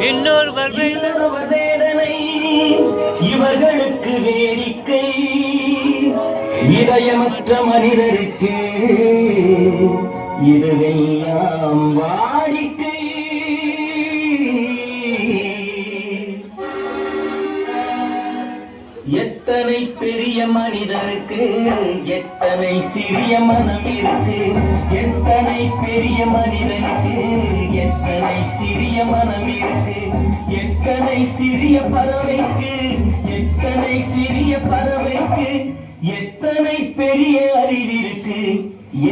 இன்னொருவர் வேதனை இவர்களுக்கு வேடிக்கை, இதயமற்ற மனிதருக்கு இதுவெல்லாம் வாடிக்கை. எத்தனை பெரிய மனிதருக்கு எத்தனை சிறிய மனம் இருக்கு, எத்தனை பெரிய மனிதனுக்கு எத்தனை சிறிய மனம் இருக்கு, எத்தனை சிறிய பறவைக்கு எத்தனை சிறிய பறவைக்கு எத்தனை பெரிய அறிவிருக்கு,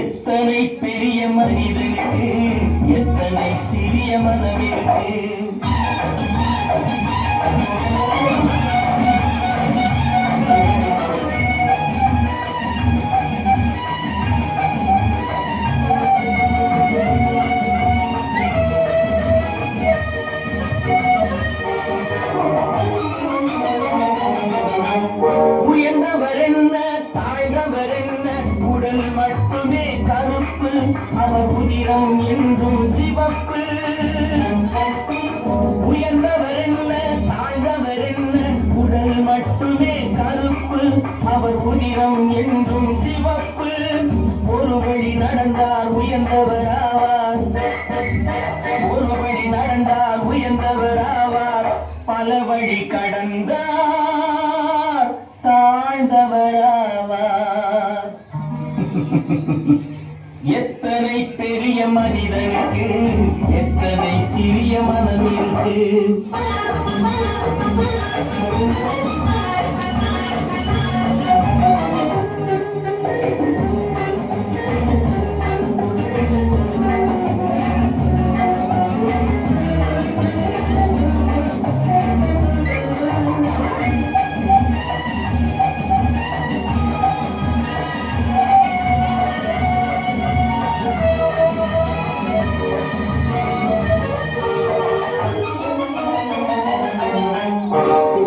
எத்தனை பெரிய மனிதனுக்கு எத்தனை சிறிய மனம் இருக்கு. உயர்ந்தவர் என்ன தாழ்ந்தவர் என்ன, உடல் மட்டுமே கருப்பு, அவர் உதிரம் என்றும் சிவப்பு. உயர்ந்தவர் என்ன தாழ்ந்தவர் என்ன, உடல் மட்டுமே கருப்பு, அவர் உதிரம் என்றும் சிவப்பு. ஒரு வழி நடந்தார் உயர்ந்தவர் ஆவார், ஒரு வழி நடந்தார் உயர்ந்தவர் ஆவார், பல வழி கடந்தார் தாழ்ந்தவராவார். எத்தனை பெரிய மனிதனுக்கு எத்தனை சிறிய மனம் இருக்கு.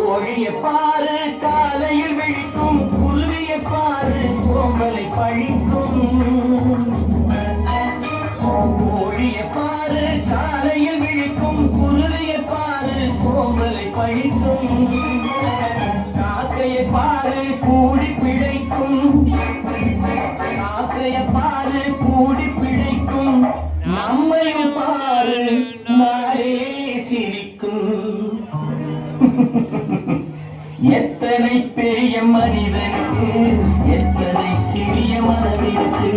கோழியை பாரு காலையில் விழிக்கும், குருவியை பாரு சோம்பலை பழிக்கும். கோழியை பாரு காலையில் விழிக்கும், குருவியை பாரு சோம்பலை பழிக்கும். காக்கையை பாரு கூடி பிழைக்கும், காக்கையை பாரு கூடி பிழைக்கும். நம்மையும் பாரு நாளே சிரிக்கும். எத்தனை பெரிய மனிதனுக்கு எத்தனை சிறிய மனதிற்கு.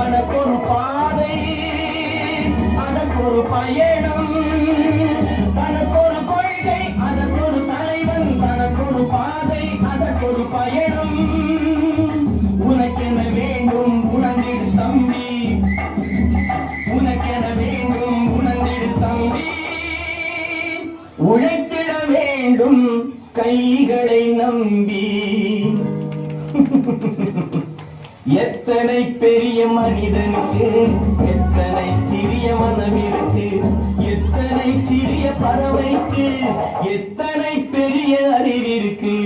அதற்கொரு பாதை, அதற்கொரு பயணம், தனக்கொரு கொள்கை, அதற்கொரு தலைவன், தனக்கொரு பாதை, அதற்கொரு பயணம். உனக்கென வேண்டும் உணர்ந்திடு தம்பி, உனக்கென வேண்டும் உணர்ந்திடு தம்பி. உழைத்திட வேண்டும் கைகளை நம்பி. எத்தனை பெரிய மனிதனுக்கு எத்தனை சிறிய மனம் இருக்கு, எத்தனை சிறிய பறவைக்கு எத்தனை பெரிய அறிவிருக்கு.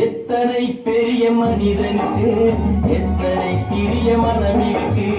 எத்தனை பெரிய மனிதனுக்கு எத்தனை சிறிய மனம் இருக்கு.